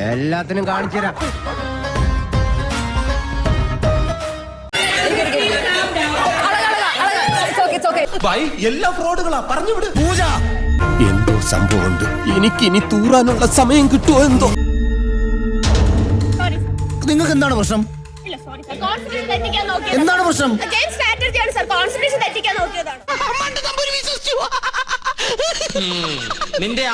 എല്ലാത്തിനും കാണിച്ചു തരാം. എല്ലാ ഫ്രോഡുകളാ പറഞ്ഞു വിട്. പൂജ എന്തോ സംഭവമുണ്ട്. എനിക്കിനി തൂറാനുള്ള സമയം കിട്ടുമോ എന്തോ. നിങ്ങൾക്ക് എന്താണ് പ്രശ്നം? എന്താണ് പ്രശ്നം? നിന്റെ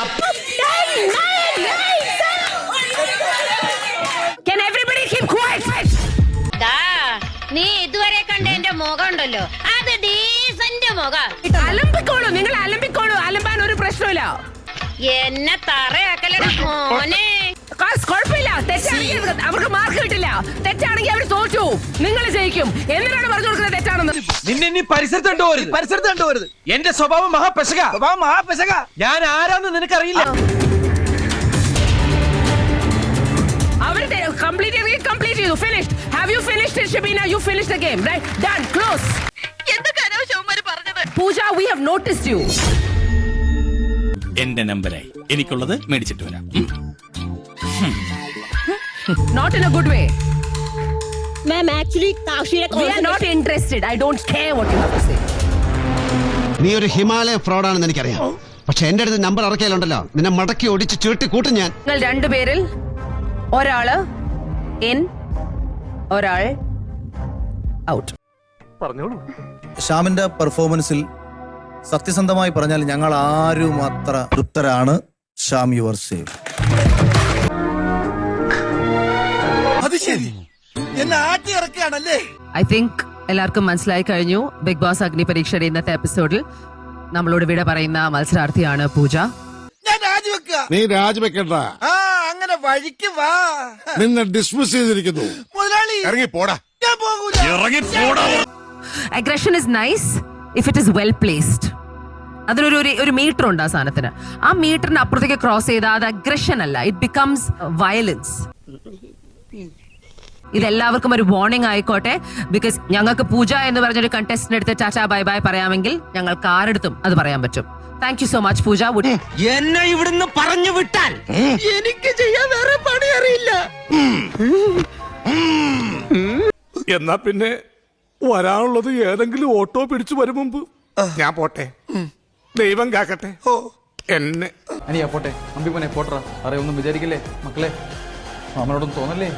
നീ ഇതുവരെ കണ്ട എന്റെ മുഖം ഉണ്ടല്ലോ, അത് ഡീസന്റ് മുഖം. അലമ്പിക്കോളൂ, നിങ്ങൾ അലമ്പിക്കോളൂ, അലമ്പാൻ ഒരു പ്രശ്നമില്ല. എന്നെ തറയാക്കലട മോനെ. കുഴപ്പമില്ല, തെറ്റാണെങ്കിൽ അവർക്ക് മാർക്ക് കിട്ടില്ല. തെറ്റാണെങ്കിൽ അവർ തോറ്റു, നിങ്ങൾ ജയിക്കും. എന്തിനാണ് പറഞ്ഞു കൊടുക്കുന്നത് തെറ്റാണെന്ന്? നിന്നെ നീ പരിസരത്ത് കണ്ടുപോരുത്. എന്റെ സ്വഭാവം മഹാപെശക. ഞാൻ ആരാന്ന് നിനക്കറിയില്ല. അവർ കംപ്ലീറ്റ് ചെയ്തു. Finished. Have you finished it, Shabeena? You finished the game, right? Done, close. എന്തൊക്കെയാണോ ശോമര് പറഞ്ഞത്? പൂജ, we have noticed you. എന്റെ നമ്പറായി എനിക്കുള്ളത് മേടിച്ചിട്ട് വരാം. Not in a good way. Ma'am, actually, We are not interested. I don't care what you have to say. നീ ഒരു ഹിമാലയ ഫ്രോഡാണെന്ന് എനിക്കറിയാം. പക്ഷെ എന്റെ അടുത്ത് നമ്പർ ഇറക്കിയാലുണ്ടല്ലോ, നിന്നെ മടക്കി ഒടിച്ച് ചുരുട്ടി കൂട്ടും ഞാൻ. നിങ്ങൾ രണ്ടുപേരിൽ ഒരാള് ഇൻ, ഒരാൾ ഔട്ട്. ശ്യാമിന്റെ പെർഫോമൻസിൽ സത്യസന്ധമായി പറഞ്ഞാൽ ഞങ്ങൾ ആരും അത്ര തൃപ്തരാണ്. Shyam, your save. അത് ശരി, എന്നെ ആട്ടി ഇറക്കുകയാണല്ലേ. ഐ തിങ്ക് എല്ലാവർക്കും മനസ്സിലായി കഴിഞ്ഞു. ബിഗ് ബോസ് അഗ്നി പരീക്ഷയുടെ ഇന്നത്തെ എപ്പിസോഡിൽ നമ്മളോട് വിട പറയുന്ന മത്സരാർത്ഥിയാണ് പൂജ. ഞാൻ രാജിവെക്കുക. നീ രാജിവെക്കണ്ട, അങ്ങനെ വഴിക്ക് വാ. നിന്നെ ഡിസ്മിസ് ചെയ്തിരിക്കുന്നു. മുതലാളി ഇറങ്ങി പോടാ. ഞാൻ പോകൂല. Aggression is nice if it is well placed. അതിനൊരു ഒരു മീറ്റർ ഉണ്ട് ആ സാധനത്തിന്. ആ മീറ്ററിന് അപ്പുറത്തേക്ക് ക്രോസ് ചെയ്താൽ അത് അഗ്രഷൻ അല്ല, ഇറ്റ് ബിക്കംസ് വയലൻസ്. ഇതെല്ലാവർക്കും ഒരു വാർണിംഗ് ആയിക്കോട്ടെ. ബിക്കോസ് ഞങ്ങൾക്ക് പൂജ എന്ന് പറഞ്ഞൊരു കണ്ടസ്റ്റന്റ് എടുത്ത് ടാറ്റാ ബൈ ബൈ പറയാമെങ്കിൽ ഞങ്ങൾക്ക് ആരെടുത്തും അത് പറയാൻ പറ്റും. താങ്ക് യു സോ മച്ച് പൂജ. എന്നെ ഇവിടുന്ന് പറഞ്ഞു വിട്ടാൽ എനിക്ക് ചെയ്യാൻ വേറെ പണി അറിയില്ല. എന്നാ പിന്നെ വരാനുള്ളത് ഏതെങ്കിലും ഓട്ടോ പിടിച്ചു വരും മുമ്പ് ഞാൻ പോട്ടെ. ദൈവം കാക്കട്ടെ എന്നെ. അനിയാ പോട്ടെ, അമ്പിമോനെ പോട്ടറ. അറിയൊന്നും വിചാരിക്കില്ലേ മക്കളെ, നമ്മളോടൊന്നും തോന്നല്ലേ.